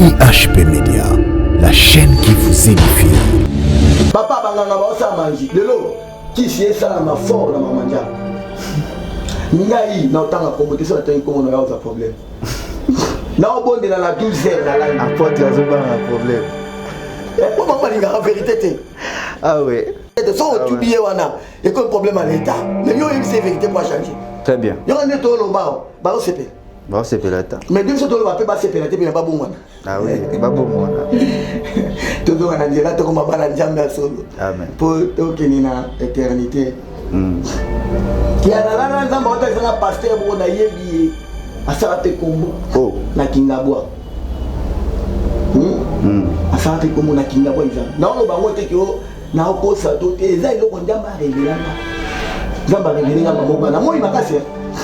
IHP Média, la chaîne qui vous édifie. Papa banganga baosa manji lelo kisi esala ma fort na mamanja ngai na otanga compétition atanga comme na yaza problème na obonde na la 12h na la apporte la zoba un problème pour maman linga en vérité te ah ouais de son oublié wana et comme problème à l'état mais yo c'est vérité pour changer très bien yo on est tout le ba ba c'est bah c'est pelata mais deux choses le ba peut pas c'est pelata mais pas bon wana ah oui pas bon wana tout le monde a dit là tout comme bana njamba solo amen pour tokenina éternité ya na nzamba otazanga pasteur bo na yebi asala te kombo oh na kingabwa asala te kombo na kingabwa iza na ono bango te ko na okosa to te eza iloko njamba révélanga nzamba révélinga maboko na moi makasi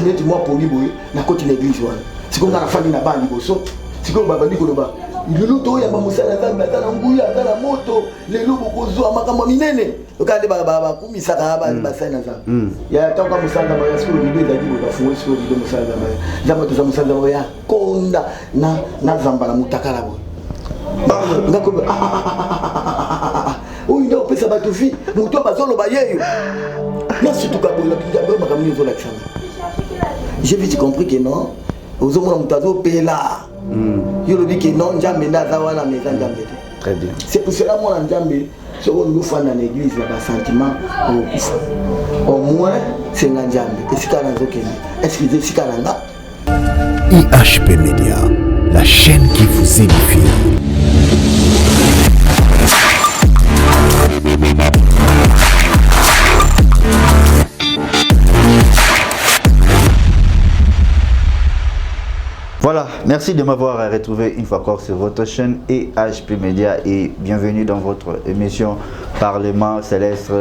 neti moi poli boye na koti l'église wana sikonga na fandi na bandi boso siko babandi koloba lelo to ya bamusala nzambe ata na nguya ata na moto lelo bokozwa makambo minene okande bakumisaka basali na nzambe ya tanka musala ya siko video ezali bobafungo siko video musala nzambe toza musala ya konda na zamba na mutakala boye ngako oyo ndio pesa bato vi muto bazoloba yeyo na surtout kabola bizabe makambo nyozo la chama j'ai vite compris que non ozomona mutazo pela yo lobi que non njambe ndaza wana meza njambe te très bien c'est pour cela moi njambe ce qu'on nous fait dans l'église là bas sentiment au moins c'est njambe et c'est kana zokene excusez c'est kana nga IHP Média, la chaîne qui vous édifie. Voilà, merci de m'avoir retrouvé une fois encore sur votre chaîne IHP Média et bienvenue dans votre émission Parlement Céleste,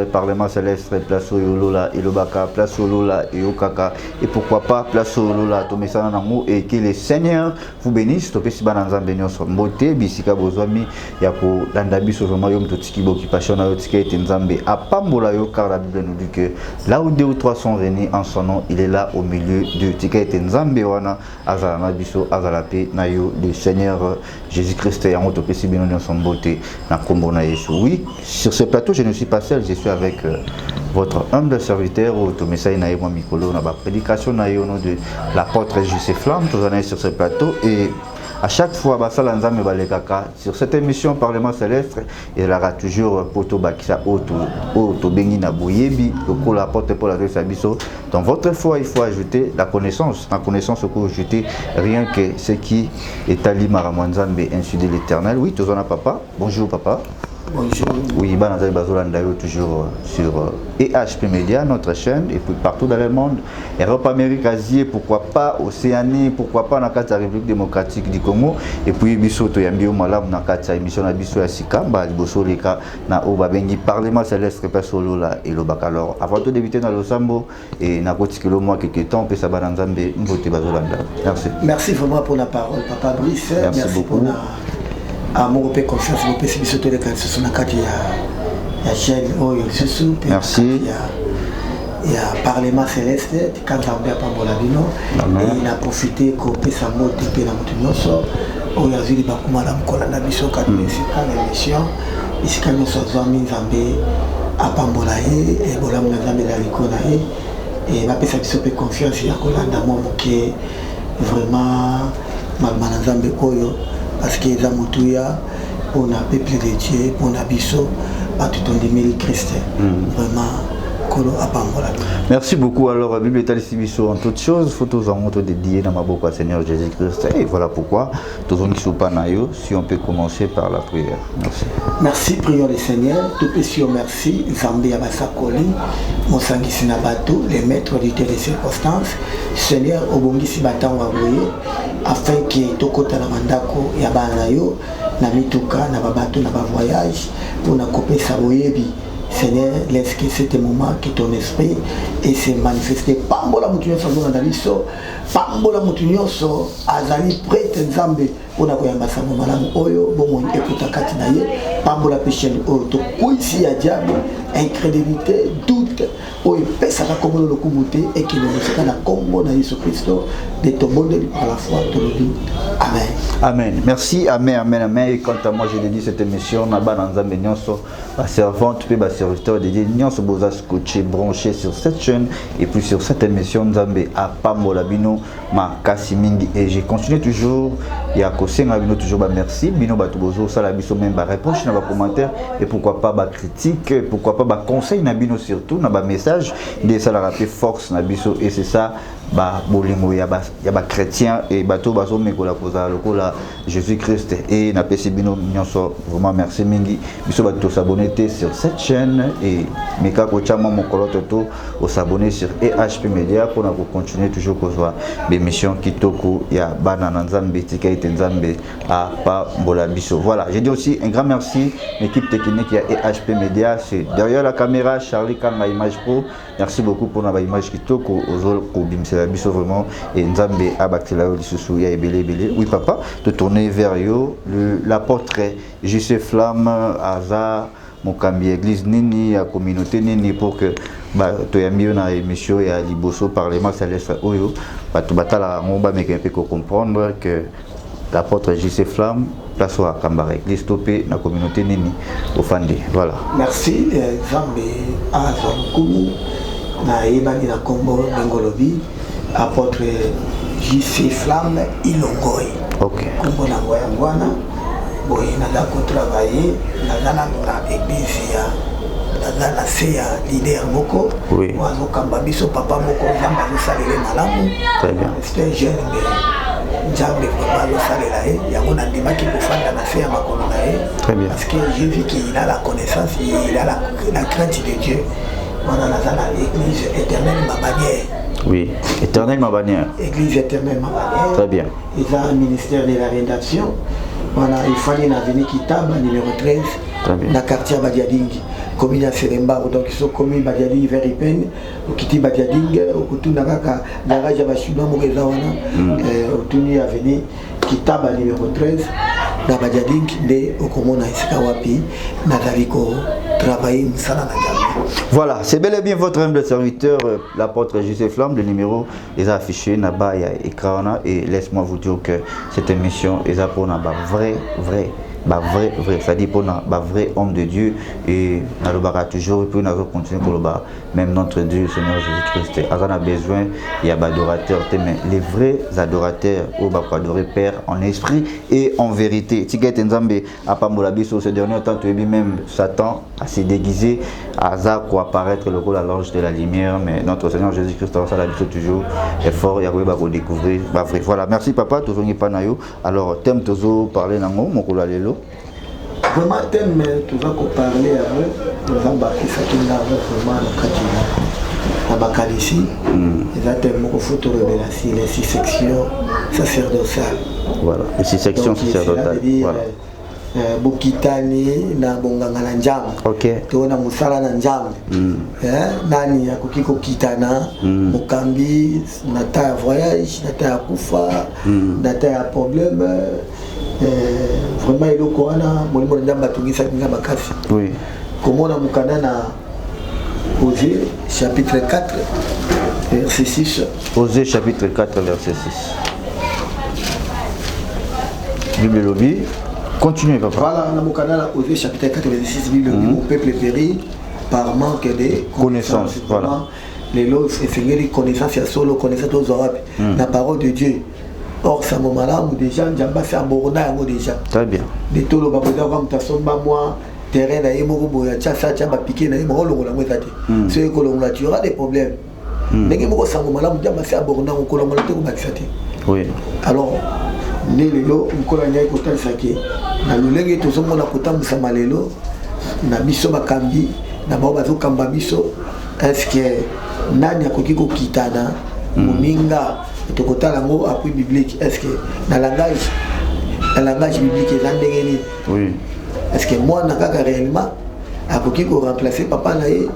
place au Yolola et Lobaka, place au Lola et Okaka et pourquoi pas place au Lola, Tomesana Namo et que le Seigneur vous bénisse, Topesi Bananzam Benyon Moté, Bisika Bozwami, Yako Landabiso Jomayom Totiki Boki Pachona Yotika et Nzambe, à Pambola Yo, car la Bible nous dit que là où deux ou trois sont venus en son nom, il est là au milieu de Tika et Nzambe Wana, Azana Biso, Azalape, Nayo, le Seigneur Jésus-Christ et Yango Topesi Benyon son beauté, Nakombona Yesu. Oui, sur ce plateau, je ne suis pas seul, je suis avec votre humble serviteur, Tomesai Naïmo Mikolo, dans la prédication Naïo, nom de l'apôtre J.C. Flamme, tous en sur ce plateau. Et à chaque fois, sur cette émission Parlement Céleste, il y aura toujours Poto Bakisa Oto Bengi Naboyebi, le l'apôtre pour la Sabiso. Dans votre foi, il faut ajouter la connaissance au cours ajouter rien que ce qui est Ali Maramwanzambe, ainsi de l'Éternel. Oui, tous en a papa. Bonjour papa. Bonjour. Oui, Banazai Bazolandayo toujours sur IHP Média, notre chaîne, et puis partout dans le monde. Europe, Amérique, Asie, pourquoi pas Océanie, pourquoi pas dans la République démocratique du Congo, et puis Bisoto Yambio Malam dans la émission de Biso Asika, Biso Leka, na Obabengi, Parlement Céleste, Pesolo là et le Bacalor. Avant de débuter dans le Sambo et na Kotikelo moi quelques temps, Pesa Bananzambe, Mbote Bazolanda. Merci. Merci vraiment pour la parole, Papa Brice. Merci beaucoup. Amour et confiance, vous pouvez surtout les cas sur la carte, il y a chaîne, merci. Il y a Parlement Céleste, quand on a Pambolabino, et il a profité qu'on peut sa mot de la Moutinoso, où il y a eu des Bakuma la Mkolana Biso, quand l'émission, ici quand nous sommes mis à Pambolae, et Bolam Nazambe la Likonae, et ma pesa Biso peut confiance, il y a Kolanda Momo qui est vraiment Malmanazambe Oyo. Parce que les Amoutuya, on a peuple de Dieu, on a Bisso, tout en démérite Christ. Vraiment, Kolo Apambola. Merci beaucoup. Alors, la Bible est allée Bisso en toutes choses. Photos en montre dédiées dans ma bouche au Seigneur Jésus-Christ. Et voilà pourquoi, tous ceux qui sont pas naïfs, si on peut commencer par la prière. Merci. Merci, prions le Seigneur. Tout péché, merci. Zambé Abasakoli, Monsangi Sinabato, les maîtres du terre des circonstances. Seigneur, Obongi Sibatan Waboye. Afin que tokota na mandako ya bana yo na mituka na babato na voyage pour na kopesa boyebi. Seigneur, laisse que cet moment que ton esprit et se manifester pambola mutunyoso na daliso pambola mutunyoso azali prêtre Nzambe on a koyamba sango malamu oyo bon écoute kati na ye pambola péchene oyo to koisi ya diable incrédulité doute oyo pesa ka komolo lokubuté et que nous sera na kombo na Jésus Christ de ton monde par la foi tout le dit amen amen merci amen amen amen. Et quant à moi je dédie cette émission na ba nzambe nyonso ba servante pe ba serviteur dédié nyonso boza scotché branché sur cette chaîne et puis sur cette émission nzambe a pambola bino makasi mingi. Et je continue toujours ya kosenga bino toujours ba merci bino ba tubozo sala biso même ba réponse na ba commentaire et pourquoi pas ba critique, pourquoi pas ba conseil na bino surtout na ba message de ça la rappeler force na biso. Et c'est ça ba bolingo ya ba chrétien et bato bazo mekola koza lokola Jésus Christ et na pesi bino nyonso vraiment merci mingi biso bato s'abonner sur cette chaîne et meka ko chama mokolo toto au s'abonner sur EHP Media pour na continuer toujours kozwa l'émission kitoko ya bana nzambe tika ite nzambe a pa mbola biso. Voilà, j'ai dit aussi un grand merci l'équipe technique ya EHP Media, c'est derrière la caméra Charlie Kanga Image Pro. Merci beaucoup pour na ba image kitoko ozol ko bimsela biso vraiment et nzambe abaktela lisusu ya ebele ebele. Oui papa, de tourner vers yo l'apôtre JC Flamme Aza mokambi église nini ya communauté nini pour que to ya mieux na émission ya liboso parlement céleste oyo bato batala ngoba meke pe ko comprendre que l'apôtre JC Flamme place à Kambara église topé na communauté nini au fandi. Voilà, merci nzambe azonkumu na yebani na kombo ngolobi apôtre JC Flamme Ilongoi. OK, kombo na ngwana boy naza kotravailler naza na église ya naza na se ya leader moko wazokamba biso papa moko nzambe azosalela malamu. Très bien, c'est un jeune mais nzambe vraiment azosalela ye yango nandimaki kofanda na se ya makolo na ye. Très bien, parce que j'ai vu qu'il a la connaissance, il a la crainte de Dieu. Voilà, naza na église éternelle Mabanière. Oui, éternelle Mabanière, église éternelle Mabanière. très bien, Ils ont un ministère de la rédaction. Voilà, il fallait venir Kitaba, numéro 13, dans le quartier Badiading, commune à Seremba, donc ils sont communes Badiading vers Ipen, au Kiti Badiading, au Koutou Nagaka, Naraja Bashuna, Morezawana, au Tuni à venir Kitaba, numéro 13, dans Badiading, au Komona Iskawapi, Nazariko, travailler Msala Nadjamé. Voilà, c'est bel et bien votre humble serviteur, l'apôtre JC Flamme. Le numéro est affiché là-bas, il y a écran et laisse-moi vous dire que cette émission est pour un vrai, c'est-à-dire pour un vrai homme de Dieu et nous allons toujours et puis nous allons continuer pour le bas, même notre Dieu, Seigneur Jésus-Christ. On a besoin, il y a des adorateurs, mais les vrais adorateurs, on va adorer Père en esprit et en vérité. Si quelqu'un Nzambe a pas mon abisso ce dernier temps, tu es même Satan à se déguiser, à quoi apparaître le rôle à l'ange de la lumière, mais notre Seigneur Jésus-Christ a l'habitude toujours est fort, il y a quoi découvrir. Voilà, merci papa, toujours n'y pas naïo. Alors, thème toujours parler nango, mon colalelo. Vraiment thème toujours qu'on parler avec, nous avons bâti ça qui n'a vraiment le cas de la Bakalissi. Et là thème qu'on faut révéler les 6 sections sacerdotales. Voilà, les 6 sections sacerdotales. Voilà. Bukitani na bonganga na njambe. OK. Tona musala na njambe. Nani akoki kokitana mokambi na ta voyage, na ta kufa, na ta problème. Vraiment eloko wana molimo na njamba tungisa kinga makasi. Oui. Komona mukana na Osée chapitre 4 verset 6. Osée chapitre 4 verset 6. Bible lobby. Continuez, papa. Voilà, on a mon canal Osée chapitre 4, verset 6, Bible, mon peuple périt par manque de connaissances. Voilà. Les lois, c'est Seigneur, connaissance, il y a solo connaissance aux Arabes, la parole de Dieu. Or, ça m'a malade, des gens, j'ai fait un borna, déjà. Très bien. Des taux, le baboda, comme ta somme, moi, terrain, il y a un tcha, ça, tcha, piqué, il y a un rôle, c'est que l'on a, tu auras des problèmes. Mais il y a un malade, j'ai fait un borna, on colombe le tour, oui. Alors, lelo nkola nyai kotalisa ke na lolenge tozomona kotambwisa malelo na biso bakambi na bao bazokamba biso eske nani akoki kokitana moninga tokotala yango appui biblique eske na langage biblique eza ndenge nini. Oui. Eske mwana kaka réellement akoki koremplacer papa na ye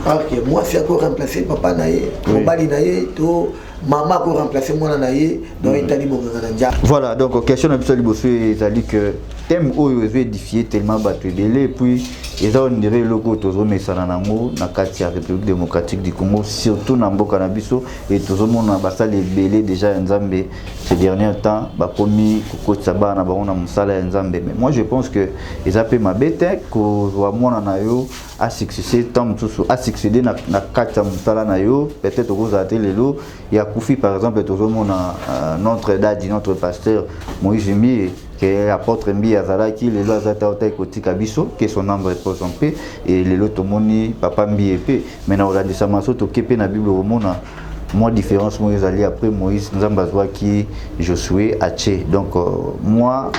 parce que moi si ako remplacer papa na ye mobali na ye to maman ko remplacer moi na ye donc itali monganga na ndia. Voilà, donc question absolue bosso ezali que thème oyo ezo édifier tellement bato ebele, puis eza on dirait loko tozo mesana nango na kati ya République démocratique du Congo, surtout na mboka na biso, et tozo mona basala ebele déjà nzambe ces derniers temps bakomi kokotisa bana bango na mosala ya nzambe. Mais moi je pense que eza pe mabete ko wa mona na yo a succéder tant mususu a succéder na kati ya mosala na yo, peut-être kozala te lelo ya kufi. Par exemple tozo mona notre dadi, notre pasteur Moïse Mie, qui est apôtre Mbi Azalaki, les lois Zataota Koti Kabiso, qui est son âme repose en paix, et les lois Tomoni, Papa Mbi épée. Maintenant, on a dit ça, Maso, Tokepe, na Bible Romona, moi, différence, Moïse Ali, après Moïse, Nzambazwa, qui Josué, Haché. Donc, moi,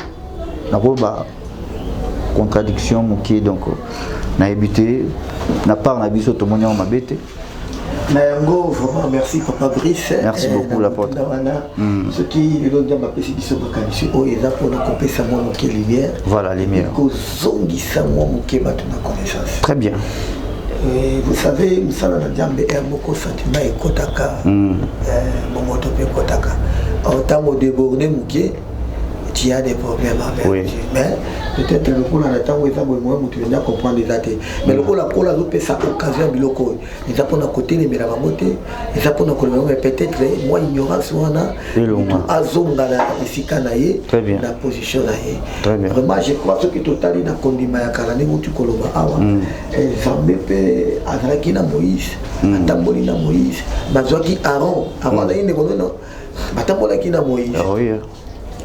na roba, contradiction, Mouki, donc, na évité, na part, na Biso, Tomoni, on m'a bêté. Nayango, vraiment merci Papa Brice. Merci beaucoup l'apôtre. Ce qui est le diable appelle si bakanishi o eza pour couper sa moi moke lumière. Voilà lumière. Ko zongi sa moi moke batu na connaissance. Très bien. Vous savez, musala na diambe er moko sentiment et kotaka. Momoto pe kotaka. Autant mo déborder moke, tu as des problèmes avec Dieu. Mais peut-être le coup dans le temps où ils ont besoin de comprendre les dates. Mais le coup la cola doit faire occasion biloko. Ils ont pour côté les mélaves monter. Ils ont pour nous mais peut-être moi ignorance ou ana. Azonga la ici kanaye. La position naye. Vraiment je crois que total na kondima ya kalane mutu koloba awa. Zambe pe azalaki na Moïse. Atamboli na Moïse. Bazwaki Aaron. Aaron na ine kono. Batambolaki na Moïse.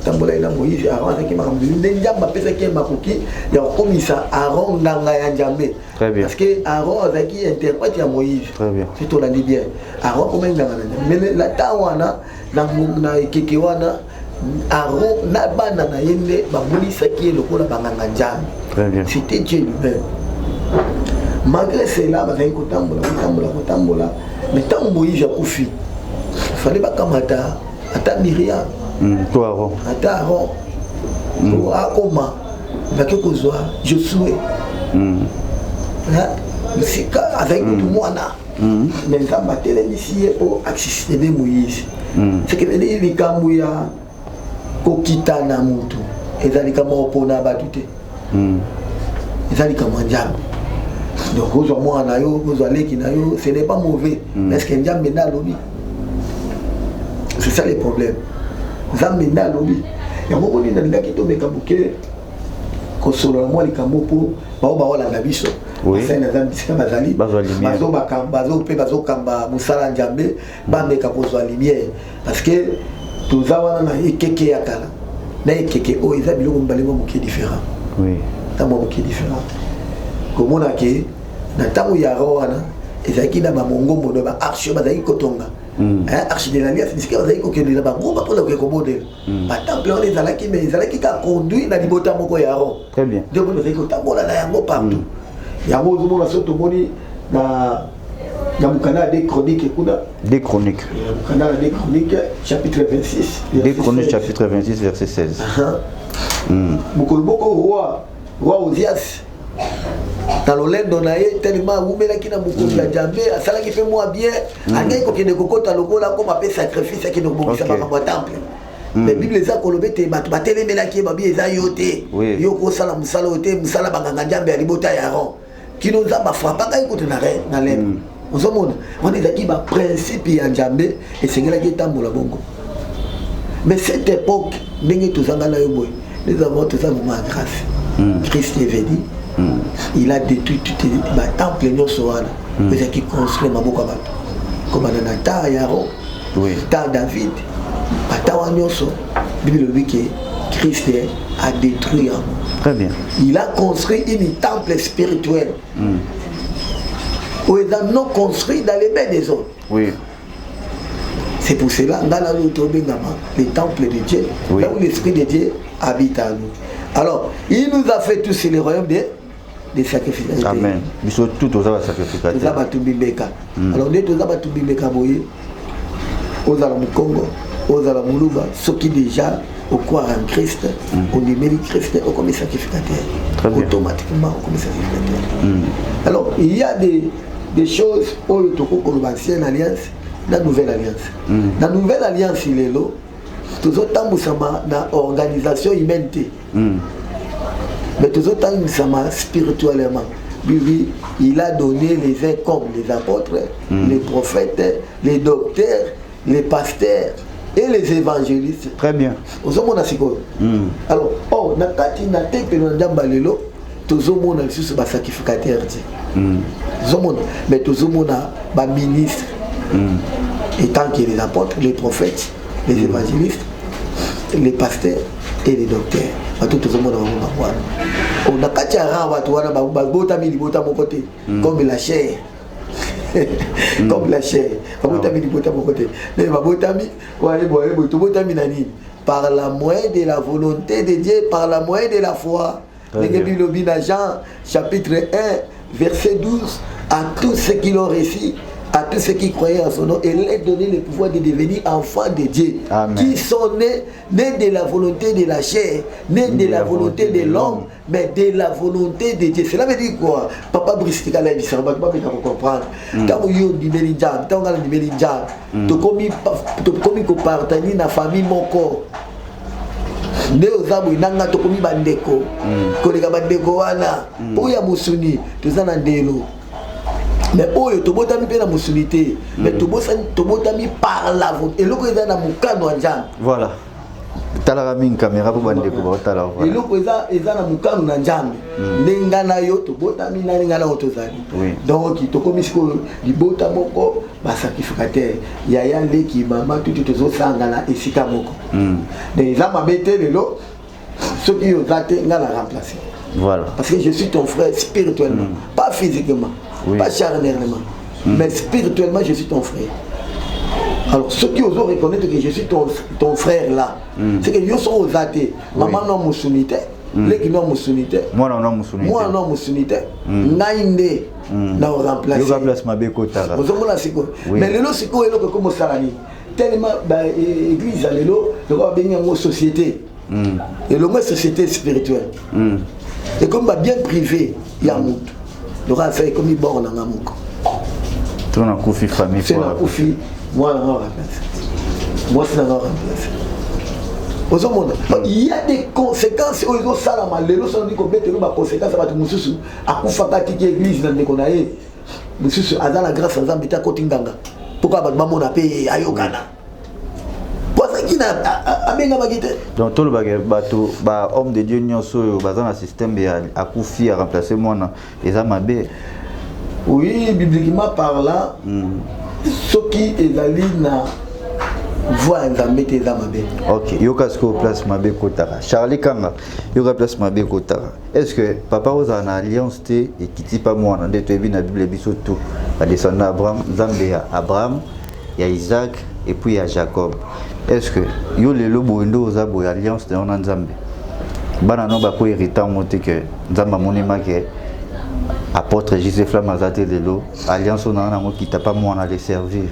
Tambola ina Moïse Aaron qui m'a ramené n'enjamba pesa qui m'a coquille il y a comme ça Aaron nanga ya njambe parce que Aaron qui interprète ya Moïse c'est tout la dit bien Aaron comme nanga mais la tawana na kekewana Aaron na bana na yende ba molisa qui le ko la banganga njambe c'était Dieu lui-même malgré cela ba zai kotambola mais tant Moïse a kufi fallait pas kamata ata Myriam toi Aaron. Aaron. Akoma. Avec Kozwa. Josué. C'est avec tout le monde. Mais ça m'a télé ici pour accéder Moïse. C'est que les Kamouya, Kokita Namutu. Et ça les Kamou Pona Batute. Et ça les Kamandjam. Donc, aujourd'hui, moi, ce n'est pas mauvais. Est-ce qu'il y a un lobby? C'est ça les problèmes. Zamena lobby. Il y a beaucoup de gens qui tombent dans le kosolo moi les kambopo ba wala na biso c'est na zambisika bazali bazo pe bazo kamba musala njambe ba meka kozwa lumière parce que tozawana na ekeke ya kala na ekeke o eza biloko mbalema moke différent tamo moke différent komona ke na tamu ya rowana ezaki na bamongo mono ba arche bazali kotonga archi de l'alliance c'est que vous avez que les bango pas pour le recommander pas temple on les alaki mais ils alaki ka conduit na libota moko ya ro très bien donc vous avez que tabola na yango partout yango zo mona soto moni na mukana des chroniques kuna des chroniques mukana des chroniques chapitre 26 des chroniques chapitre 26 verset 16 mukolboko roi Osias dans l'olendo nae tellement oumelaki na mukoli ya jambe asalaki pe moi bien angai ko kende kokota lokola ko mape sacrifice ki no bokisa ba temple mais bible za kolobe te batu batelemelaki ba bien za yote yo ko sala musala yote musala banganga jambe ya libota ya Aaron kino za ba frappa kai ko na lem ozomona on ezaki ba principe ya jambe et sengelaki tambola bongo mais cette époque ndenge tozanga na yo boy nous avons tout ça vraiment grâce Christ est venu. Il a détruit tout les temples qui construit Maboko Bato. Comme Anata Yaro, Tar David, Patawa Nyoso, Bible dit que Christ a détruit. Très bien. Il a construit une temple spirituel. Où ils ont construit dans les mains des autres. Oui. C'est pour cela que les temples de Dieu, là où l'Esprit de Dieu habite à nous. Alors, il nous a fait tous les royaumes des sacrificateurs. Amen. Ils sont tous aux sacrificateurs. Alors, nous sommes tous les aux Congo, aux Alamoulouba, ceux qui déjà au croire en Christ, on émet Christ au comme sacrificateur. Automatiquement, au comme sacrificateur. Alors, il y a des choses où il y a une ancienne alliance, la nouvelle alliance. La nouvelle alliance, il est là. Tous autant dans l'organisation humaine. Mais tous autant spirituellement. Lui, il a donné les uns comme les apôtres, les prophètes, les docteurs, les pasteurs et les évangélistes. Très bien. Alors, on a tous les sacrificateurs. Mais tous les ministres, étant que les apôtres, les prophètes, les évangélistes, les pasteurs et les docteurs. Tout le monde on a pas comme la chair. Comme la chair. Par la moyen de la volonté de Dieu, par la moyen de la foi. Jean chapitre 1, verset 12, à tous ceux qui l'ont reçu, à tous ceux qui croyaient en son nom, et leur donner le pouvoir de devenir enfants de Dieu. Amen. Qui sont nés de la volonté de la chair, nés de la volonté de l'homme, mais de la volonté de Dieu. Cela veut dire quoi? Papa Bristika l'a dit, ça va pas comprendre. Quand vous avez dit Mélinjab, quand vous avez dit Mélinjab, tu as partager dans la famille mon corps. Nde ozabu inanga to komi bandeko koleka bandeko wana oya musuni tozana ndelo mais oyo tobotami pe na musunité mais tobotami par la volonté eloko eza na mukano njana voilà tala min caméra pour bandeko ba tala voilà eloko eza na mukano na njambe ndenga na yo tobotami na ndenga na otozali donc tokomi siko libota moko ba sacrificateur ya yande ki mama tutu tozo sanga na esika moko les âmes abete lelo ceux qui ont été ngala remplacer voilà parce que je suis ton frère spirituellement pas physiquement pas charnellement mais spirituellement je suis ton frère. Alors ceux qui osent reconnaître que je suis ton frère là, c'est que yo sont aux athées. Maman non musunité, les qui non musunité. Moi non musunité. Nainde na remplacer. Yo remplace ma bekotara. Ozomona siko. Mais lelo siko eloko comme salani. Tellement église lelo, donc on bien en société. Et le mot société spirituelle. Et comme bien privé, il y a mutu. Donc on fait comme il borne en amour. Tout na kufi famille. C'est na kufi. Moi, je remplace. Moi, je remplace. Il y a des conséquences. Les gens ont dit qu'on peut des conséquences à l'église. À la grâce, pourquoi on a payé Ayokana? Donc, tout le bateau, homme de Dieu, dans le système, a confié à remplacer moi. Oui, bibliquement parlant. Ce qui est allé na voix nzambe mabe. OK, yoka sko place mabe kotara. Charlie Kanga, yoka place mabe kotara. Est-ce que papa aux en alliance té et qui ti pas moi dans des na Bible biso tout. La descendance d'Abraham, Nzambe ya Abraham, ya Isaac et puis ya Jacob. Est-ce que yo le lobo ndo za bo alliance de on Nzambe. Bana no ba ko héritant monté que Nzamba monima que apôtre Joseph Lamazate de l'eau, alliance on a qui t'a pas moi à les servir.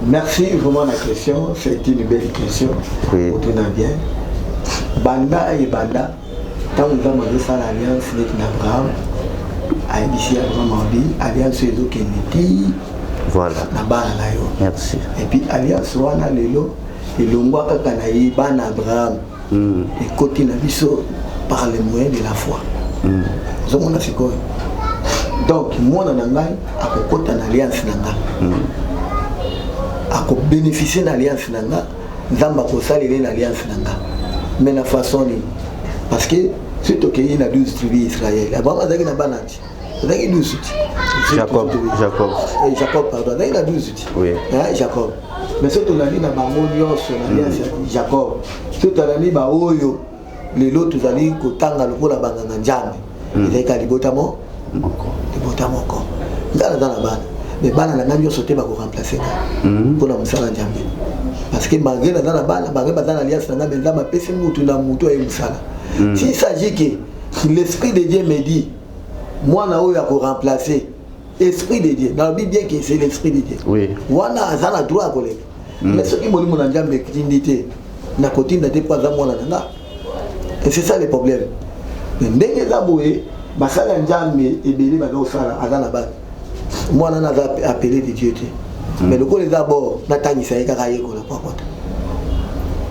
Merci vraiment la question, c'est une belle question. Oui. Tout va bien. Banda et Banda, quand nous avons fait l'alliance avec Abraham, Aïdissi Abraham alliance avec Kennedy. Voilà. Merci. Et puis alliance wana lelo, et l'ongwa kakanaï ban Abraham. Et côté nabiso par les moyens de la foi. Donc, moi, je suis en alliance. Je bénéficier de l'alliance. Je suis en alliance. Mais la façon, parce que surtout qu'il y a 12 tribus d'Israël. Jacob, pardon. Il y a 12 outils. Oui. Jacob. Mais surtout, il y a l'alliance Jacob. Surtout, il y a les autres allaient kotanga lokola banganga njambe ezeka libotamo moko ngala dans la bana mais bana na ngambio sote ba ko remplacer pour la musala njambe parce que malgré dans la bana malgré dans l'alliance na ngamba nzamba pesi mutu na mutu ay musala s'il s'agit que l'esprit de Dieu me dit moi na oyo ko remplacer esprit de Dieu dans la Bible bien que c'est l'esprit de Dieu oui wana azana droit ko le mais ce qui molimo na njambe kindité na kotinda te pas za mwana nanga. Et c'est ça le problème. Mais dès que Zaboué, Basala Ndjambe et Bélé Badosala, à la base, moi, on a appelé des dieux. Mais le coup les d'abord n'attendent ça et carré qu'on a pas compte.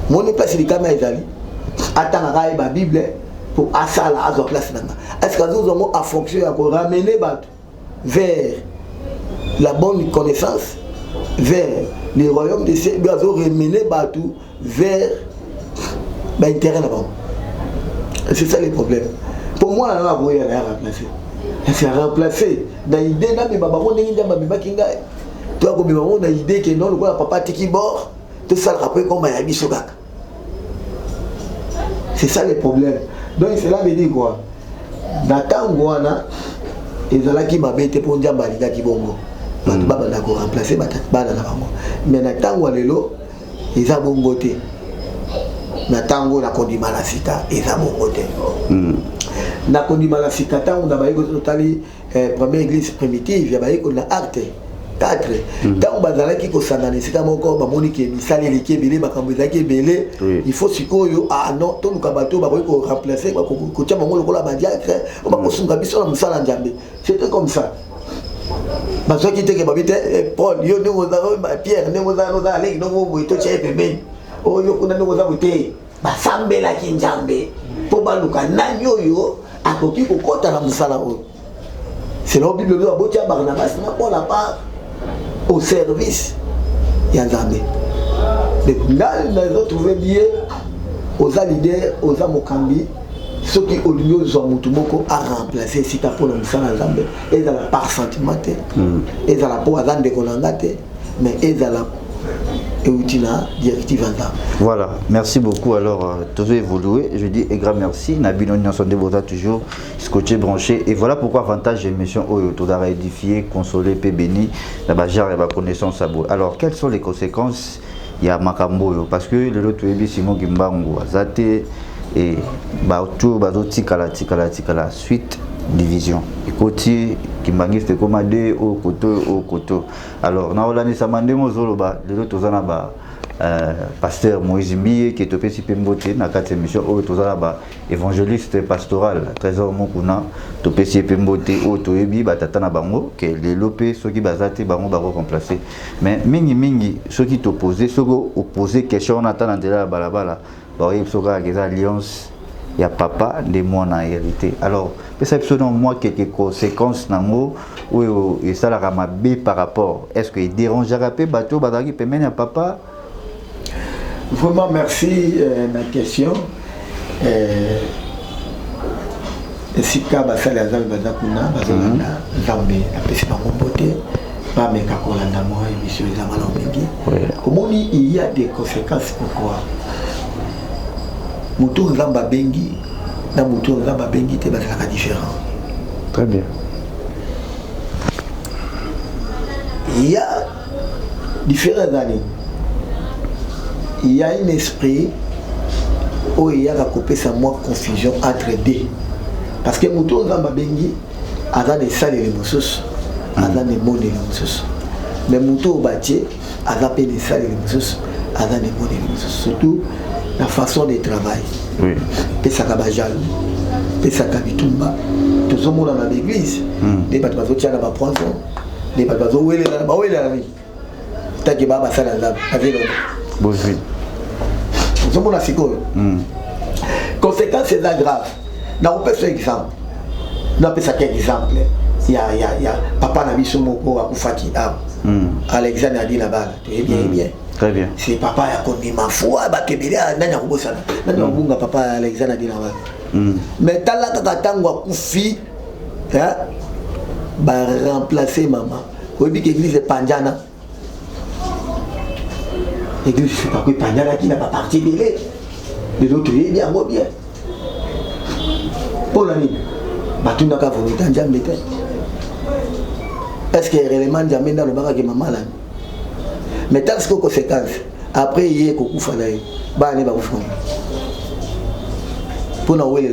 Mon place les caméras ezali. Attends à la Bible pour asala à sa place là. Est-ce que nous avons à fonctionner à ramener vers la bonne connaissance, vers les royaumes de cieux, nous avons ramené vers l'intérêt là-bas. C'est ça le problème. Pour moi, on a remplacé. C'est remplacé. Dans l'idée, on a l'idée que non, le papa qui bord, tout ça le rappelle comme il y a mis. C'est ça le problème. Donc cela veut dire quoi? Natangwana, ils ont là qui m'a bêté pour dire Balida qui bongo. Baba n'a pas remplacé, mais Natangwa lelo, ils ont bongoté. Natango na kondima la sita, ils ont bongoté. Na kondima la sita, on a baillé totali première église primitive, il y a baillé qu'on a acte. 4 tant bazala qui ko sangana sika moko ba moni ke misali liki belé ba kamboza ki belé il faut sikoyo ah non to nuka bato ba ko remplacer ba ko tia mongo lokola ba diacre on ba ko sunga biso na musala njambe c'était comme ça ba so ki te ke ba bite Paul yo ne ngoza Pierre ne ngoza no za leki no mo to che pembeni o yo kuna ne ngoza bute ba sambela ki njambe po ba luka nanyo yo akoki ko kota na musala o c'est la Bible de Botia Barnabas n'a pas la part au service Yanzambe. Donc là, nous avons trouvé bien aux leaders, aux Amokambi, ceux qui au lieu de Zouamoutoumoko a remplacé si tu as pour le Moussana Zambé, et dans la part sentimentale, et dans la peau à Zande Kolangate, mais et dans la directive. Voilà, merci beaucoup. Alors, tout évolué. Je dis un grand merci. Nabil Nyanson Deboza toujours scotché, branché. Et voilà pourquoi avantage d'émission tout d'arrêt édifié, consolé, paix béni, la bagarre et la connaissance à bout. Alors, quelles sont les conséquences? Il y a Makambo parce que le lot est Simon Gimbango, Zate et tout Tikala suite division. Côté Kimbangiste commandé au koto. Alors, na olani samande mozoloba le lot tozana ba pasteur Moïse Mbiye qui est topé si pembote na quatre émission au tozana ba évangéliste pastoral trésor mokuna topé si pembote au toyebi batata na bango que les lopé ceux qui bazate bango ba remplacer mais mingi ceux qui t'opposer ceux qui opposer question on attend dans la balabala ba yeb soka que alliance il y a papa de moi en réalité. Alors, selon moi, quelques conséquences ou et ça la ramabé par rapport. Est-ce qu'il dérangera pas bateau badagi permet à papa? Vraiment merci ma question. Si kaba sala azal bazakuna bazana zambe apesi ba kombote pas mais kakolanda moi émission za mala mengi. Comment il y a des conséquences pourquoi? Moutou Zamba Bengi, dans Moutou Zamba Bengi, c'est différent. Très bien. Il y a différentes années. Il y a un esprit où il y a la confusion entre deux. Parce que Moutou Zamba Bengi a des salles et des moussos, a des mots et des moussos. Mais Moutou Batier a des salles et des moussos, a des mots et des moussos. Surtout, la façon de travail. Oui. Pesaka Bajal, Pesaka Bitumba, tout le monde dans l'église. Des bateaux qui ont la poison, des bateaux où il est là, où il est là. T'as dit Baba Salazar, avec l'autre. Bonjour. Tout le monde a fait quoi? Conséquence, c'est grave. On peut faire exemple. On peut faire quel exemple? Il y a Papa Nabiso Moko à Koufaki, Alexandre a dit là-bas, tu es bien. Très bien. C'est papa a connu ma foi, bakebele nanya kubosana. Nanya bunga papa Alexandre dina ba. Mais tala kaka tangwa kufi hein ba remplacer maman. Obi que église Panjana. Église c'est pas que Panjana qui n'a pas parti belé. Les autres bien bien. Pour la nuit. Batuna ka vomi tanjambe te. Est-ce que réellement jamais dans le baga que maman là? Mais tant que conséquence, après il y a beaucoup de choses. Pour nous, il y a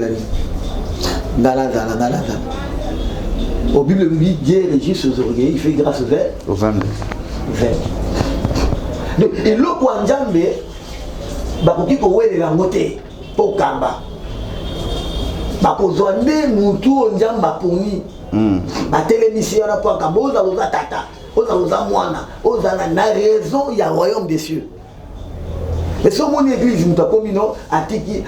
au Bible, Dieu régit ses orgueils, il fait grâce aux vins. Donc, et l'eau pour un jambe, bakoki ko wele la moté pour kamba. Bakozwande mutu onjamba poni. Ba télémission na pour kamboza oza tata. oza mwana oza na raison ya royaume des cieux. Et ce mon église nous a commis non atiki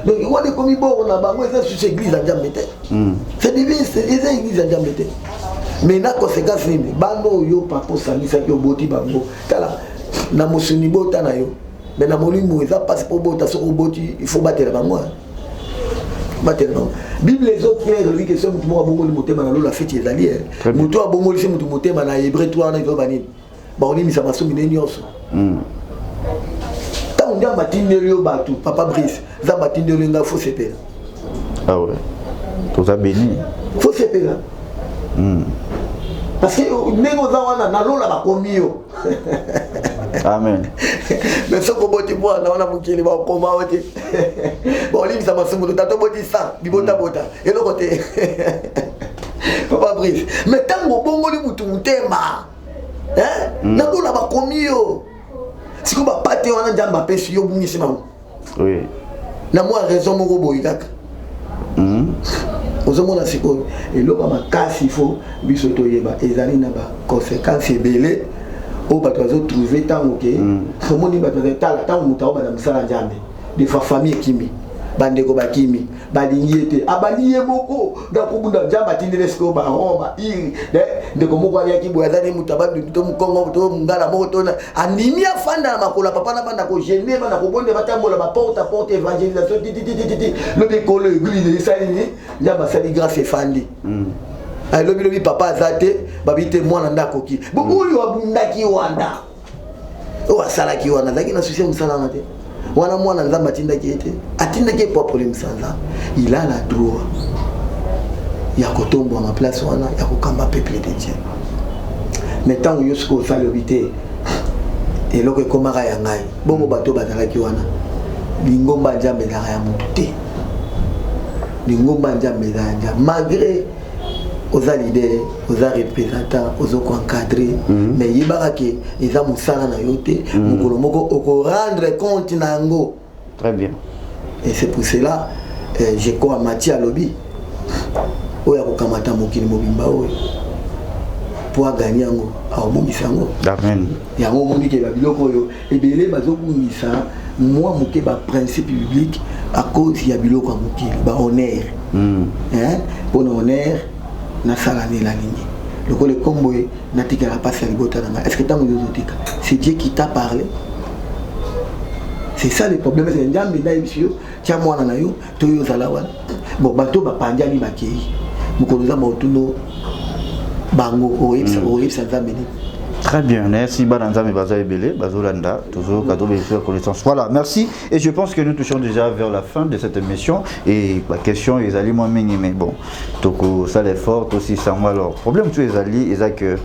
donc on est commis bon on a ba moi c'est sur église à Diamete. C'est divin c'est église à Diamete. Mais na conséquence ni bando yo papa sangisa ki oboti bango tala na mosuni bota na yo mais na molimo eza passe pour bota so oboti il faut battre bango maintenant Bible les autres clair lui que c'est mutu mo bongo motema na lola feti ezali mutu abongo li mutu motema na hébreu 3 na izobani ba oni misa masomi ne nyonso ta on dia matindeli yo batu papa Brice za matindeli nga faut sepela ah ouais tout ça béni faut sepela parce que nengo za wana na lola ba komio amen mais ce que boti moi na wana mukili ba koma wote bon lim ça masumu tato boti ça bibota bota et le côté papa Brice mais tango bongo li mutu mutema na lola ba komio siko ba pate wana njamba pesi yo bungisi mangu oui na moi raison moko boyi kaka ozomona siko eloko makasi il biso toyeba ezali na ba conséquences ebele o bato bazo trouver tango ke omoni bato tala tango mutao ba na misala njambe de famille kimi bandeko bakimi balingi ete abaliye moko ndakubunda njamba tindele siko ba roba iri ndeko moko ya kibo yazali mutabandi to mukongo to ngala moko to animi afanda na makola papa na banda ko gêner bana ko bonde batambola ba porte à porte évangélisation le décolo église salini njamba sali grâce fandi lobi papa azate babite mwana ndakoki bubuyo abundaki wanda o asalaki wana zaki na souci musala ngate wana mwana nzamba tindaki ete atindaki propre msanza il a la droit ya kotombo ma place wana ya kokamba peuple de Dieu mais tant yosko salobité et loko komara ya ngai bongo bato bazalaki wana lingomba njambe na ya mutu te lingomba njambe na malgré aux leaders, aux représentants, aux encadrés, mais il y a des gens qui sont rendre compte. Très bien. Et c'est pour cela j'ai quoi à Mathieu à lobby. Pour gagner Amen. Il y a un moment qui va et bien les moi moké ba principe biblique à cause il y a biloko moké ba honneur. Pour honneur na salani la ligne. Le coup le combo na tika la passe libota na. Est-ce que tu as tika? C'est Dieu qui t'a parlé. C'est ça le problème, c'est njambe na yibisio tia mwana na yo to yo zalawa. Bon bato ba panjani ba kei. Mukoloza mautuno bango oipsa nzambe. Très bien, merci Bananzame Bazaïbele, Bazolanda, toujours cadeau de connaissance. Voilà, merci. Et je pense que nous touchons déjà vers la fin de cette émission. Et la question est allée moins minime, mais bon, Toko, ça l'est fort aussi, ça moi alors. Problème tout est allé, c'est que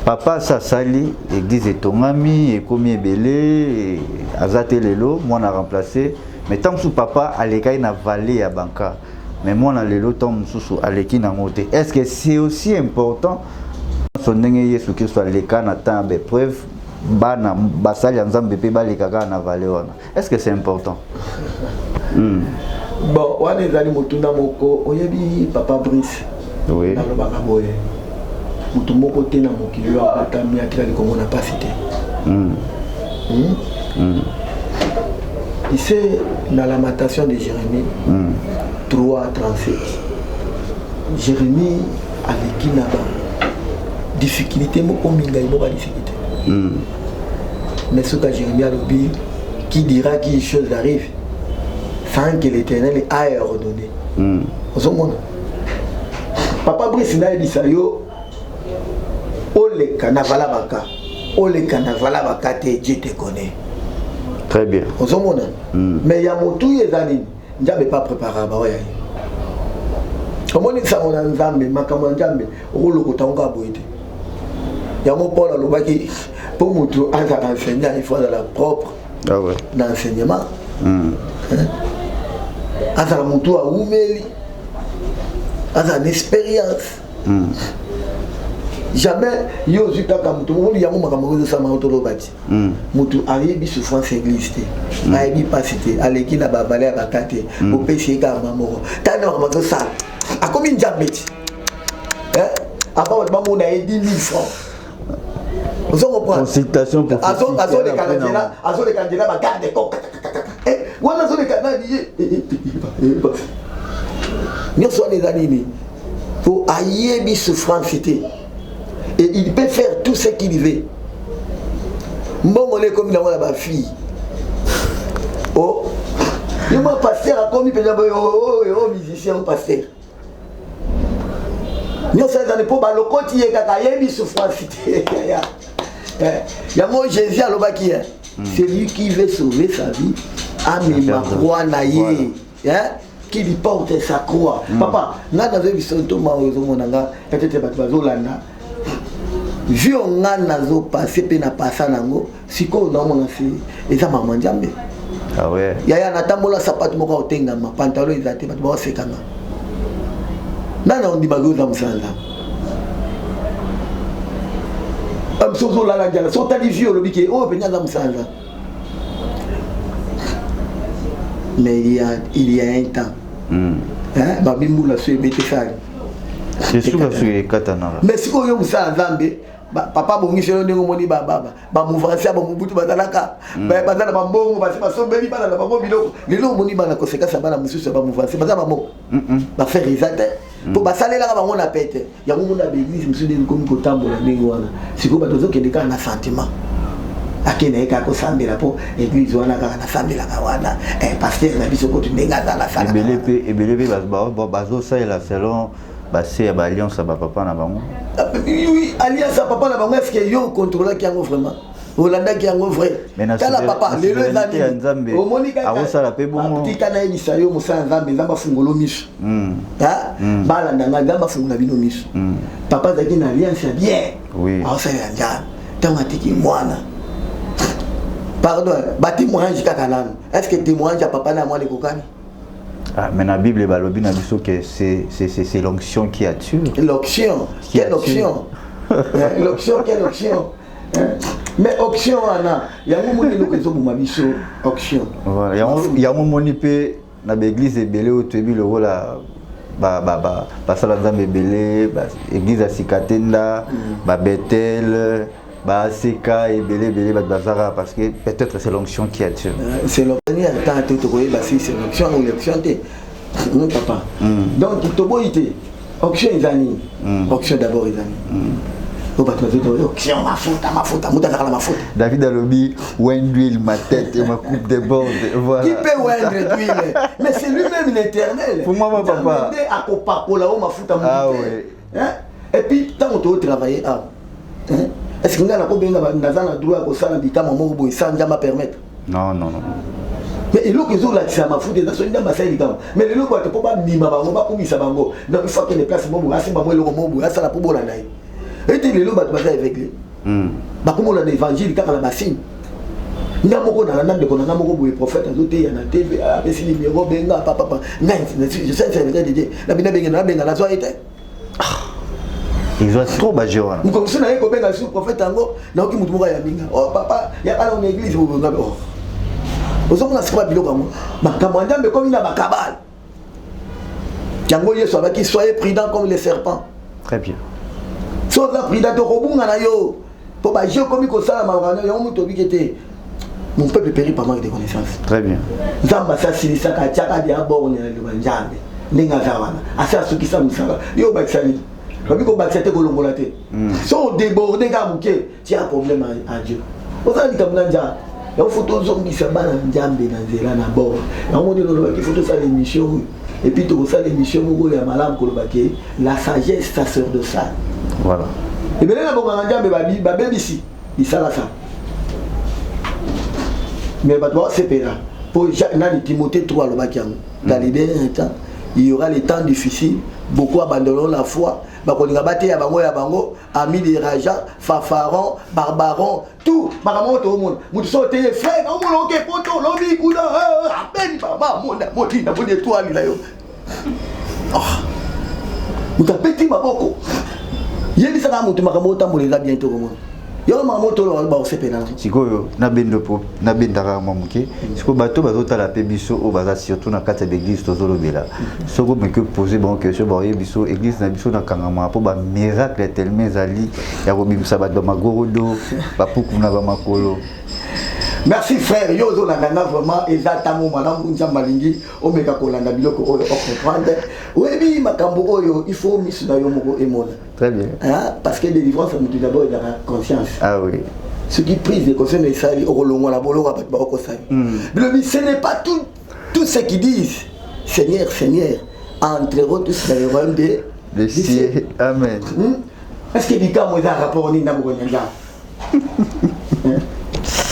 papa ça sali, l'église est ton ami, et comme est belé, Azate Lelo, moi on a remplacé. Mais tant que papa, Aleka n'a valé à Banca. Mais moi on a Lelo, tant que Aleki n'a monté. Est-ce que c'est aussi important? Yesu Christ les cas n'attend des preuves bana basali nzambe pe balekaka na valeur. Est-ce que c'est important? Bon, on est allé motuna moko oyebi papa Brice. Oui. Na lobaka boye. Mutu moko te na mokili yo akatami atali comme on n'a pas cité. Il sait dans la lamentation de Jérémie 3:37. Jérémie aleki na ba difficulté moko minga iboka difficulté. Mais ce que Jérémie a dit, qui dira qu'une chose arrive sans que l'Éternel ait ordonné. Papa Brice n'a dit ça yo. Ole kanavala baka. Ole kanavala baka te Dieu te connaît. Très bien. Mais il y a mon tout yezali. N'avait pas préparé ba ya. Comment dit ça on a nzambe makambo nzambe rolo kotanga boite. Il y a mon Paul à l'obaki pour montrer à enseignant, il faut de la propre d'enseignement. À la moto à Oumeli, à une expérience. Jamais, il y a aussi un peu de temps, ça m'a autolobati. Moutou arrive souffrance église, arrive pas cité, à l'équipe à Babalé à Bakate, au péché à Mamoro. T'as normalement ça. À combien de diabète? Avant, on a 10 000 francs. Vous comprenez? Consultation pour Azo les candidats, garde des coques. On a les candidats, nous sommes les animés. Pour aïe souffrance. Et il peut faire tout ce qu'il veut. Bon, on est comme dans ma fille. Oh, il m'a pasteur a commis, oh, musicien, pasteur. Nous sommes dans les pauvres, le côté de souffrance. Il y a mon Jésus à l'Obaki. C'est lui qui veut sauver sa vie. Ah, mais ma croix naïe. Qui lui porte sa croix. Papa, nous avons vu son tour, peut-être vu on a passé pena passa nango siko na mona si eza mama njambe. Ah ouais. Yaya na tambola sapato moko otenga ma pantalon ezate bato ba sekanga. Nana on dit magoza musanga. Am sozo la la jala so tali vieux le biki oh penya za musanga. Mais il y a un temps. Hein ba bimula so ebete sali. C'est sûr que c'est katana. Mais si on yo musanga nzambe papa bongishelo ndenge moni baba ba mouvansia ba mubutu bazalaka ba bazala ba mbongo ba sombeli bana ba bango biloko lelo moni bana koseka sa bana mususu ba mouvansia bazala ba mo ba faire risate pour basalela ba ngona pete ya ngona ba église mususu ndenge komi kotambola ndenge wana siko ba tozo kende kana sentiment akene eka ko sambela po église wana kaka na sambela ka wana pasteur na biso ko tunenga za la sala ebelebe bazo ça la selon c'est alliance à papa na bango. Oui, alliance à papa na bango est-ce que yo contrôle qui en vraiment. Holanda qui en vrai. Kala papa lelo ezali. O monika awosa la pe bongo. Tikana elisa yo musa nzambe nzamba fungolo miso. Ha? Bala ndanga nzamba fungula bino miso. Papa zaki na alliance bien. Oui. Awosa ya njana. Tama tiki mwana. Pardon, ba témoignage kaka nanu. Est-ce que témoignage à papa na mwana kokani? Ah, mais la Bible que c'est l'onction qui attire. L'onction? Quelle onction? L'onction, quelle onction? Mais onction, il y a un moment où nous onction. Il y a un moment où l'église est belée au début, le rôle l'église à Sikatenda, Bethel. Seka et belé bazara parce que peut-être c'est l'onction qui attire. C'est l'onction c'est l'onction ou l'onction non papa. Donc il te boite onction izani. Onction d'abord izani. Au bateau onction ma faute mutazala ma faute. David Alobi oindre d'huile ma tête et ma coupe déborde voilà. Qui peut oindre d'huile? Mais c'est lui-même l'éternel. Pour moi papa. À copacola ou ma faute ah oui. Et puis tant on doit travailler est-ce que nous avons le droit de faire des temps sans jamais permettre? Non. Mais il faut que la tisse ma foute dans son idée mais le loco ne peut pas mima bango pas comme ça bango donc il faut que les places mobo assez bango le mobo ça la pobo la naï et tu le loco tu vas avec lui bah comme on a l'évangile quand la bassine n'a moko na nande ko na moko boye prophète azote ya na TV a si numéro benga papa ngai je sais c'est vrai de la bina benga la soirée était ils ont trop bagé wana nous comme ça na ko benga sur prophète ango na oki mutu moka ya minga oh papa ya kana on église bo benga oh ozomona sikwa biloko ango makambo ndambe comme na bakabal yango yeso abaki soyez prudents comme les serpents. Très bien. Soyez prudents to kobunga na yo po ba je comme ko sala makana yo mutu bikete mon peuple périt par manque de connaissances. Très bien. Zamba sa silisa ka chaka dia borne na lubanjambe ninga zawana asa sukisa musala yo bakisani. Quand on bat cette colombolate, si on déborde, tu as un problème à Dieu. Vous avez dit que il faut que les gens fassent l'émission. Et puis, tu as l'émission, la sagesse, ça sort de ça. Voilà. Et bien, mais c'est là. Pour Timothée 3, dans les derniers temps, il y aura les temps difficiles. Beaucoup abandonneront la foi. Bakolinga bate ya bango ami de raja fafaron barbaron tout makambo to monde mutu so te frère on mo ke poto lobi kuda apen baba moti na bone étoile la yo ah mutu petit maboko yebi saka mutu makambo tambolela bientôt ko monde Yo maman to lo ba osepela. Sikoyo na bendaka mamuke. Siko bato bazota la pe biso o baza surtout na kati d'église tozolobela. Soko meke poser bon question ba biso église na biso na kangama po ba miracle tellement zali ya kobimisa bato magorodo ba puku na ba makolo. Merci frère, yo zo la nana vraiment exactement madame Nzamba malingi o meka kolanda biloko o comprendre. Oui makambo oyo il faut misu na yo moko emona. Très bien. Hein parce que délivrance c'est d'abord de la conscience. Ah oui. Ce qui prise de conscience de ça au longo la bolo ba ko sali. Mais ce n'est pas tout ce qu'ils disent. Seigneur, Seigneur, entreront tous dans le royaume des cieux. Amen. Est-ce que bika mo za rapport ni na bo nyanga?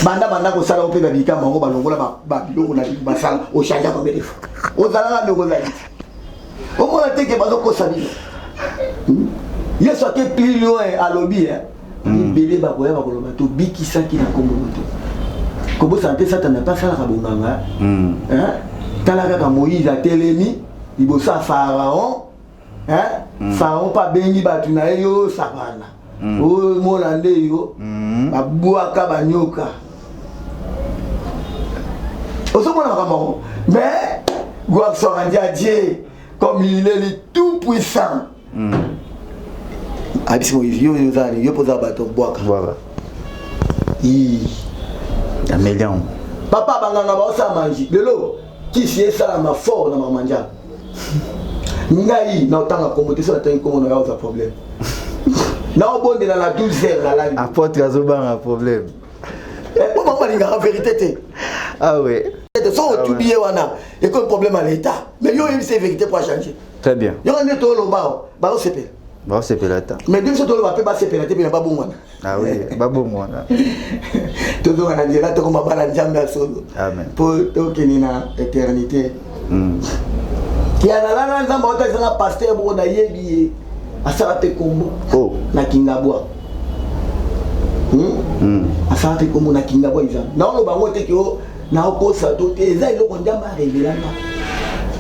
Banda ko sala ope babika mango balongola ba biloko na basala o chanja ba belefu o zala na ndoko zali o mona teke bazo ko sabila yeso ke plus loin à lobby bele ba koya ba koloba to bikisa ki na kombo moto ko bo santé satana pas sala ka bonganga tala ka Moïse a telemi libosa pharaon pharaon pa bengi batu na yo savana o mona nde yo babuaka banyoka. Mais, gloire soit rendue à Dieu, comme il est le tout-puissant. Abis Moïse, yo pose un bâton, boaka. Voilà. Amélion. Papa, banganga ba osa manji. Lelo, qui si ça ma fort na manja. Ngai, na otanga komote so atanga komo na ya problème. Na obonde na la 12h na la. Apôtre Azoba un problème. Pour maman il y a vérité. Ah oui. Sans oublier wana et comme problème à l'état. Mais yo il c'est vérité pour changer. Très bien. Yo on est tout lo ba o sepel. Ba o sepel ta. Mais deux choses ba pe ba sepel te ba bon wana. Ah oui, ba bon wana. Todo wana ndela to koma bala njamba solo. Amen. Pour to kenina éternité. Qui a la nzamba otazanga pasteur bo na yebi asala te kombo. Oh, na kingabwa. Asante kombo na kingabwa iza. Na lo bango te ko na okosa to te eza iloko ndamba révélanga.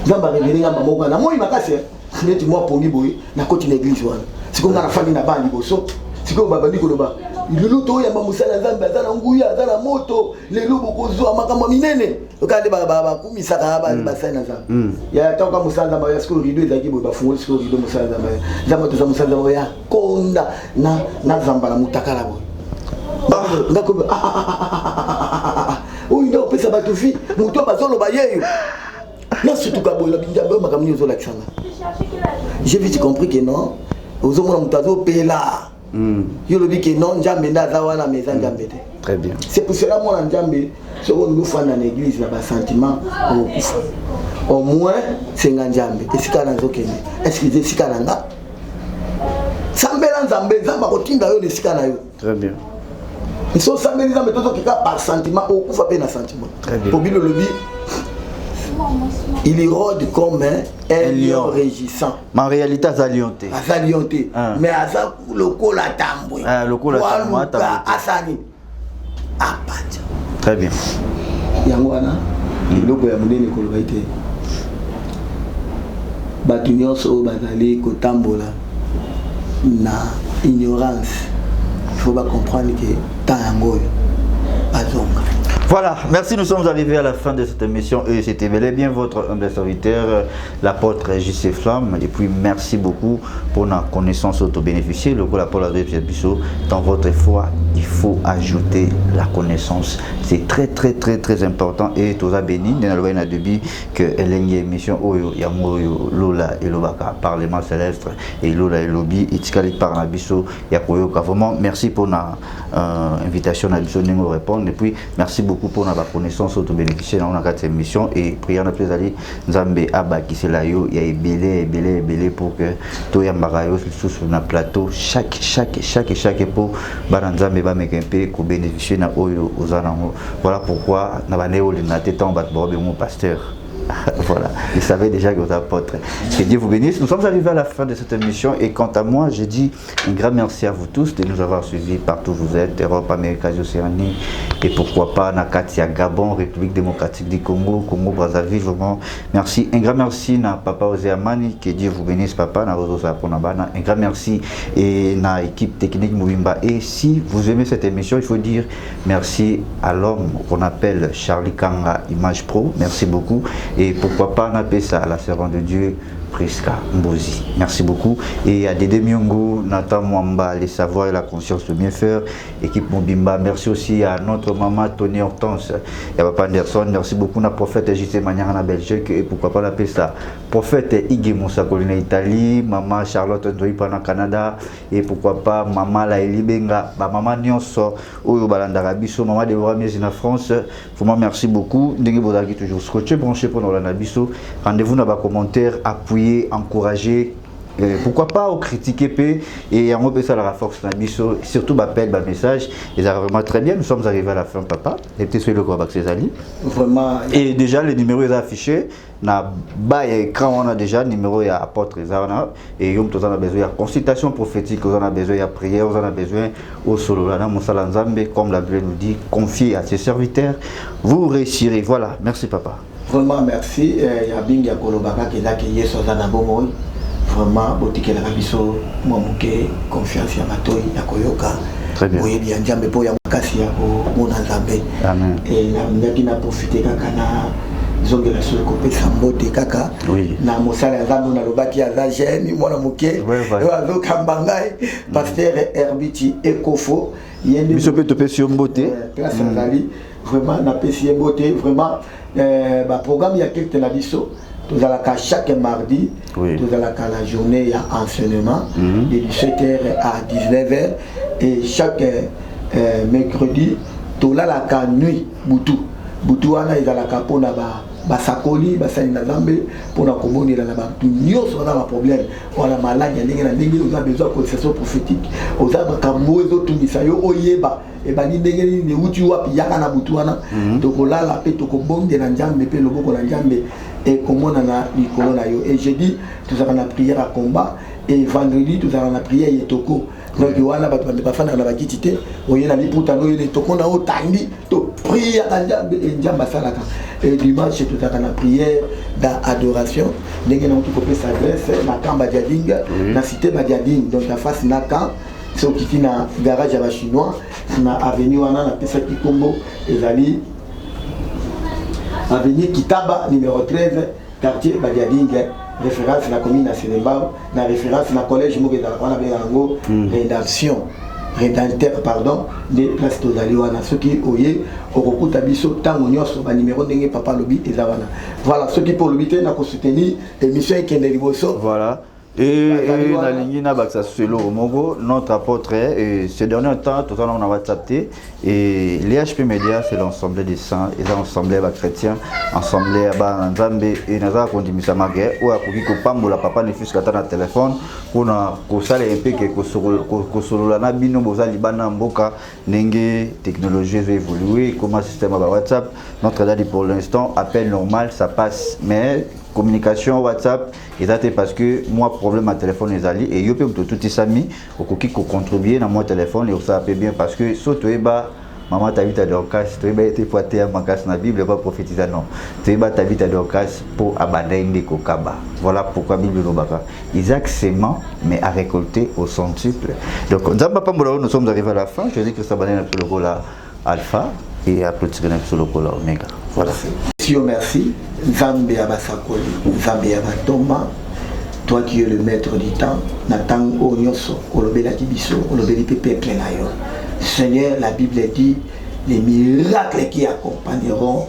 Ndamba révélinga mamoka na moi makase. Neti moi pongi boy na koti na église wana. Siko na fami na bandi boso. Siko babandi ko loba. Lelo to ya mamusala nzamba za na nguya za na moto. Lelo bokozwa makambo minene. Okande ba kumisaka ba basana za. Ya toka musala ba ya siko rido ezaki boy ba fungo siko rido musala za ba. Zamba to za musala ba ya konda na zamba la mutakala boy. Ngako oui, non, ça va tout faire. Nous sommes pas seuls, là, surtout quand on a j'ai vite compris que non. Aux hommes, on a là. Je le dis que non, jamais dans la maison. Très bien. C'est pour cela que moi, jamais, si on nous fait dans l'église, là, sentiment, au moins, c'est un jamais. Et si on a un autre, est-ce que c'est un nga? Très bien. Ils sont samedi dans méthode qui par sentiment ou pas peine à sentiment. Pour lui le lobby, il rôde comme un lion régissant. Mais en réalité, c'est lionté. C'est lionté. Mais à ça le col à tambour. Le col à tambour. Asani. Ah pas. Très bien. Yangwana. Le logo ya munene ko baite. Batu nyonso bazali ko tambola na ignorance. Il faut pas comprendre que Tango Azonga. Voilà, merci, nous sommes arrivés à la fin de cette émission et c'était bel et bien votre humble serviteur, l'apôtre J.C. Flamme. Et puis merci beaucoup pour la connaissance auto-bénéficiée. Le coup la Paul dans votre foi, il faut ajouter la connaissance. C'est très très très très important et tout ça béni. Dans le début que l'engie émission Oyo Yamoyo Lola et Lobaka Parlement céleste et Lola et Lobby et Tikali par Nabiso Yakoyo. Vraiment merci pour la invitation à Biso Nengo répondre et puis merci beaucoup pour la connaissance auto-bénéficiaire dans cette émission et prière notre plaisir Nzambe Abba qui c'est là yo il y a belé pour que tout y ambarayo sur le plateau chaque pour Nzambe ba mekempe ko bénéficier na oyo ozanango. Voilà pourquoi na baneo linate tant bat bobe mon pasteur. Voilà, vous savez déjà que vous apôtres. Que Dieu vous bénisse. Nous sommes arrivés à la fin de cette émission et quant à moi, je dis un grand merci à vous tous de nous avoir suivis partout où vous êtes, Europe, Amérique, Océanie et pourquoi pas Nakatia Gabon, République démocratique du Congo, Congo Brazzaville. Vraiment, merci. Un grand merci à Papa Ozeamani, que Dieu vous bénisse, Papa. Un grand merci et à l'équipe technique Moubimba. Et si vous aimez cette émission, il faut dire merci à l'homme qu'on appelle Charlie Kanga Image Pro. Merci beaucoup. Et pourquoi pas on ça à la servante de Dieu Priska Mbozi. Merci beaucoup. Et à Dédé Myongo, Nathan Mwamba, les savoirs et la conscience de bien faire, équipe Mobimba. Merci aussi à notre maman Tony Hortense et à Papa Anderson. Merci beaucoup à prophète J.C. Manière en Belgique et pourquoi pas l'appeler ça prophète Iggy Moussa Colina Italie, maman Charlotte Ndoipa en Canada et pourquoi pas maman Laïli Benga, maman Nyonso, Oyo Balandarabiso, maman Deborah Miesi en France. Vraiment merci beaucoup. Dengue Bodagi toujours scotché, branché pour nous Biso. Rendez-vous dans les commentaires, appuyez, encourager, pourquoi pas au critiquer et en repère ça la force Nabiso, surtout m'appelle ma message. Ils sont vraiment très bien. Nous sommes arrivés à la fin, papa. Et peut-être le corps avec ses alliés. Vraiment. Et déjà le numéro est affiché. Na bas écran on a déjà le numéro et apôtre et on a besoin de consultation prophétique, on a besoin de prière, on a besoin au solo là mon salanzambe comme la Bible nous dit, confiez à ses serviteurs, vous réussirez. Voilà, merci papa. Vraiment merci. Il y a bien ya kolobaka qui là qui est sur na bomoy. Vraiment botike la biso moi muke confiance ya matoi ya koyoka. Très bien. Oui bien njambe po ya makasi ya ko mona nzambe. Amen. Et na ndaki na profiter kaka na zongela sur kopé sambote kaka. Oui. Na mosala nzambe na lobaki ya za jeune mwana muke. Wa zo kambangai pasteur Herbiti Ekofo yende biso pe topé sur mbote. Place Zali vraiment na pesi mbote vraiment ba programme ya quelque na biso. Tout à la chaque mardi, oui. Tout à la journée, il y a enseignement de 17h à 19h et chaque mercredi, tout là la nuit, Boutou. Boutou, il y a la capona, Basakoli, Basani Nazambe, pour la commune, il y a un problème. On a malade, il y a besoin de conversation prophétique. On a un tout misayo, oyeba. Et ben ni ndenge ni uti wapi yaka na butu wana to la pe to ko bonde na njambe pe loboko na njambe et komona na likolo na yo et jeudi tout ça na prière à combat et vendredi tout ça na prière yetoko donc wana ba ba fana na ba kitité oyena li puta no yele toko na otandi to prière à njambe et njamba salaka et dimanche tout ça na prière d'adoration ndenge na to pe s'adresse na kamba diadinga na cité badiading donc la face na camp ce qui est dans le garage à chinois, na avenue wana na pesa Kikombo ezali avenue Kitaba numéro 13 quartier Badiading référence la commune à Sénégal na référence na collège Mogeda wana bengo rédempteur pardon de place tozali wana ce qui oye okokuta biso tango nyonso ba numéro ndenge papa lobi ezawana voilà ce qui pour le bité na ko soutenir émission ekende liboso voilà. Et la ligne notre apôtre, et ces derniers temps, tout ça on a WhatsApp et les HP Media, c'est l'ensemble des saints, et l'ensemble des chrétiens, ensemble des Nzambe, et nous avons continué à marquer, ou à couper la papa ne fût qu'à un téléphone, pour nous saler un peu que sur la nabino, boza libana mboka, n'enge technologie va évoluer, comment système à WhatsApp, notre date pour l'instant, appel normal, ça passe, mais communication WhatsApp et ça c'est parce que moi problème à téléphone les alliés et yo peut tout isami au qui contribuer dans mon téléphone et ça peut bien parce que surtout eba maman ta vie ta dorcas tu eba été poité à ma casse na Bible pas prophétiser non tu eba ta vie ta dorcas pour abandonner kokaba voilà pourquoi Bible lobaka Isaac sément mais à récolter au centuple donc nous sommes arrivés à la fin je dis que ça va être le rôle alpha et après sur le rôle oméga voilà. Merci. Nzambe Abasakoli, Nzambe Abatoma, toi qui es le maître du temps, Nathan Onyoso, Olobela Kibiso, Olobeli Pepe Plenayo. Seigneur, la Bible dit les miracles qui accompagneront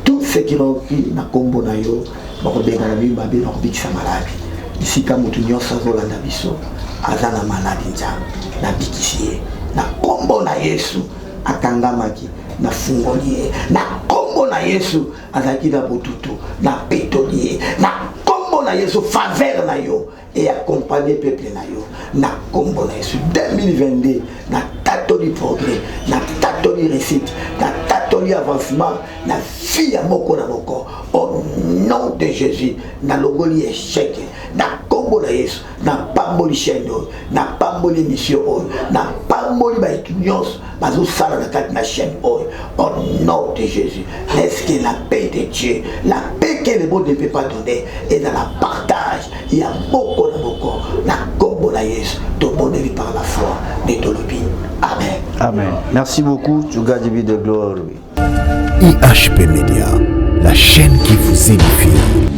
tous ceux qui ont pris na kombo na yo, bakobeka na bibi babe bakobikisa maladi. Ici ka mutu nyonso azolanda biso, azana maladi nzambe, na bikisi na kombo na Yesu akangamaki, na fungoli na kombo na Yesu azaki na botutu na pétolier na kombo na Yesu faveur na yo et accompagner peuple na yo na kombo na Yesu 2022 na tatoli progrès na tatoli réussite na tatoli avancement na fille à moko na moko au nom de Jésus na logoli échec na kombo na Yesu na pamboli chaîne na pamboli mission na bamoni baiki nyonso bazosala na kati na chaîne oyo au nom de Jésus. Laisse que la paix de Dieu, la paix que le monde ne peut pas donner, et dans la partage, il y a beaucoup de beaucoup, la combo la Yesu, tout le monde vit par la foi de Tolobi. Amen. Amen. Merci beaucoup, tu gardes de gloire. IHP Media, la chaîne qui vous édifie.